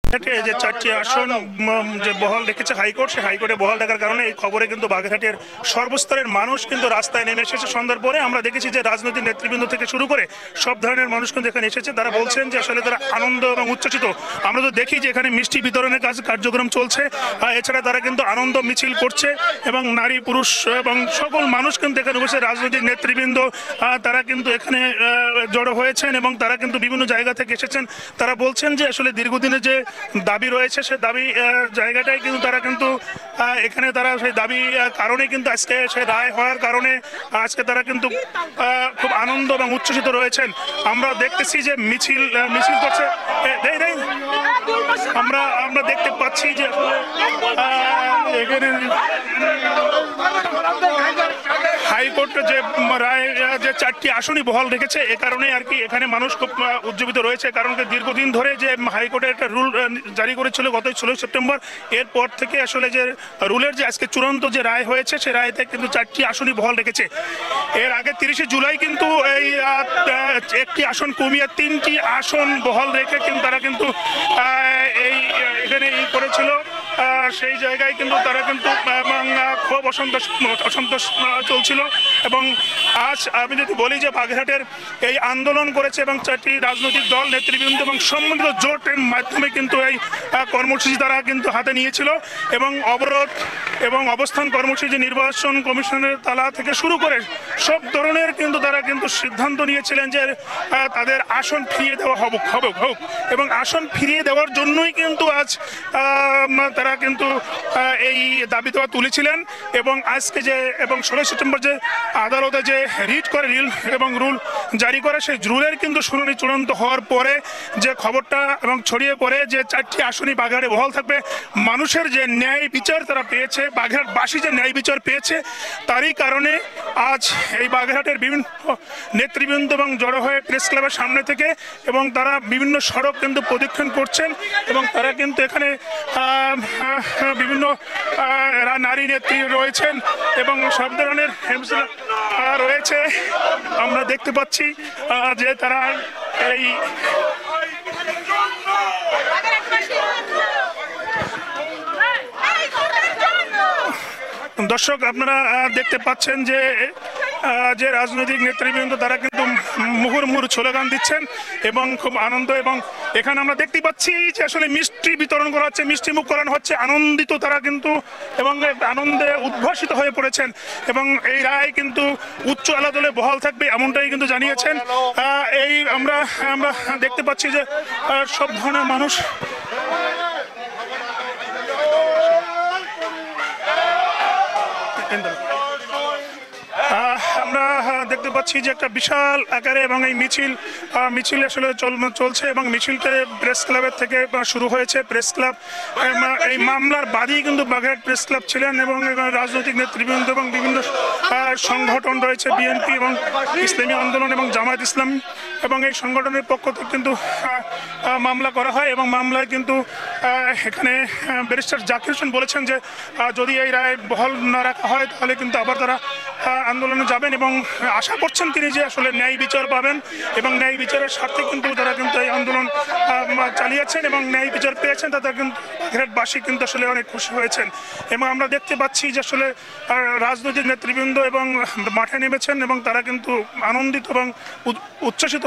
যে 4টি আসন যে বহাল রেখেছে হাইকোর্ট, সেই হাইকোর্টে বহাল রাখার কারণে এই খবরে কিন্তু বাগেরহাটের সর্বস্তরের মানুষ কিন্তু রাস্তায় নেমে এসেছে। সন্ধ্যার পরে আমরা দেখেছি যে রাজনৈতিক নেতৃবৃন্দ থেকে শুরু করে সব ধরনের মানুষ কিন্তু এখানে এসেছে। তারা বলছেন যে আসলে তারা আনন্দ এবং উচ্ছ্বসিত। আমরা তো দেখি যে এখানে মিষ্টি বিতরণের কার্যক্রম চলছে, এছাড়া তারা কিন্তু আনন্দ মিছিল করছে এবং নারী পুরুষ এবং সকল মানুষ কিন্তু এখানে বসে রাজনৈতিক নেতৃবৃন্দ তারা কিন্তু এখানে জড়ো হয়েছেন এবং তারা কিন্তু বিভিন্ন জায়গা থেকে এসেছেন। তারা বলছেন যে আসলে দীর্ঘদিনের যে দাবি রয়েছে সে দাবি জায়গাটাই কিন্তু তারা কিন্তু এখানে তারা সেই দাবি কারণে কিন্তু আজকে সেই রায় হওয়ার কারণে আজকে তারা কিন্তু খুব আনন্দ এবং উচ্ছ্বসিত রয়েছেন। আমরা দেখতেছি যে মিছিল করছে, আমরা দেখতে পাচ্ছি যে এখানে হাইকোর্ট যে রায় যে 4টি আসনই বহাল রেখেছে এ কারণে আর কি এখানে মানুষ খুব উজ্জীবিত রয়েছে। কারণ দীর্ঘদিন ধরে যে হাইকোর্টের একটা রুল জারি করেছিল গত 16 সেপ্টেম্বর, এরপর থেকে আসলে যে রুলের যে আজকে চূড়ান্ত যে রায় হয়েছে সেই রায়তে কিন্তু 4টি আসনই বহাল রেখেছে। এর আগে 30 জুলাই কিন্তু এই একটি আসন কমিয়ে 3টি আসন বহাল রেখে কিন্তু তারা কিন্তু এই এখানে করেছিল। সেই জায়গায় কিন্তু তারা কিন্তু খুব অসন্তোষ চলছিল। এবং আজ আমি যদি বলি যে বাগেরহাটের এই আন্দোলন করেছে এবং 4টি রাজনৈতিক দল নেতৃবৃন্দ এবং সম্মিলিত জোটের মাধ্যমে কিন্তু এই কর্মসূচি তারা কিন্তু হাতে নিয়েছিল এবং অবরোধ এবং অবস্থান কর্মসূচি নির্বাচন কমিশনের তালা থেকে শুরু করে সব ধরনের কিন্তু তারা কিন্তু সিদ্ধান্ত নিয়েছিলেন যে তাদের আসন ফিরিয়ে দেওয়া হোক এবং আসন ফিরিয়ে দেওয়ার জন্যই কিন্তু আজ তারা কিন্তু এই দাবি দেওয়া তুলেছিলেন। এবং আজকে যে এবং 16 সেপ্টেম্বর যে আদালতে যে রিট করে এবং রুল জারি করে সেই রুলের কিন্তু শুনানি চূড়ান্ত হওয়ার পরে যে খবরটা এবং ছড়িয়ে পড়ে যে 4টি আসনই বাগেরহাটে বহাল থাকবে, মানুষের যে ন্যায় বিচার তারা পেয়েছে, বাগেরহাটবাসী যে ন্যায় বিচার পেয়েছে তারই কারণে আজ এই বাগেরহাটের বিভিন্ন নেতৃবৃন্দ এবং জড়ো হয়ে প্রেস ক্লাবের সামনে থেকে এবং তারা বিভিন্ন সড়ক কিন্তু প্রদক্ষিণ করছেন এবং তারা কিন্তু এখানে বিভিন্ন নারী নেত্রী রয়েছেন এবং সব ধরনের রয়েছে। আমরা দেখতে পাচ্ছি যে তারা এই দর্শক আপনারা দেখতে পাচ্ছেন যে রাজনৈতিক নেতৃবৃন্দ তারা কিন্তু মুহুর্মুহু স্লোগান দিচ্ছেন এবং খুব আনন্দ। এবং এখানে আমরা দেখতে পাচ্ছি যে আসলে মিষ্টি বিতরণ করা হচ্ছে, মিষ্টি মুখ করানো হচ্ছে, আনন্দিত তারা কিন্তু এবং আনন্দে উদ্ভাসিত হয়ে পড়েছেন এবং এই রায় কিন্তু উচ্চ আদালতে বহাল থাকবে এমনটাই কিন্তু জানিয়েছেন। এই আমরা দেখতে পাচ্ছি যে সব ধরনের মানুষ আমরা দেখতে পাচ্ছি যে একটা বিশাল আকারে এবং এই মিছিল আসলে চলছে এবং মিছিলটা প্রেস ক্লাবের থেকে শুরু হয়েছে। প্রেস ক্লাব এই মামলার বাদী কিন্তু বাগেরহাট প্রেস ক্লাব ছিলেন এবং রাজনৈতিক নেতৃবৃন্দ এবং বিভিন্ন সংগঠন রয়েছে, বিএনপি এবং ইসলামী আন্দোলন এবং জামায়াত ইসলাম এবং এই সংগঠনের পক্ষ থেকে কিন্তু মামলা করা হয় এবং মামলায় কিন্তু এখানে ব্যারিস্টার জাকির হোসেন বলেছেন যে যদি এই রায় বহাল না রাখা হয় তাহলে কিন্তু আবার তারা আন্দোলনে যাবেন এবং আশা করছেন তিনি যে আসলে ন্যায় বিচার পাবেন এবং ন্যায় বিচারের স্বার্থে কিন্তু তারা কিন্তু এই আন্দোলন চালিয়েছেন এবং ন্যায় বিচার পেয়েছেন। তাদের কিন্তু বাগেরহাটবাসী কিন্তু আসলে অনেক খুশি হয়েছেন এবং আমরা দেখতে পাচ্ছি যে আসলে রাজনৈতিক নেতৃবৃন্দ এবং মাঠে নেমেছেন এবং তারা কিন্তু আনন্দিত এবং উচ্ছ্বসিত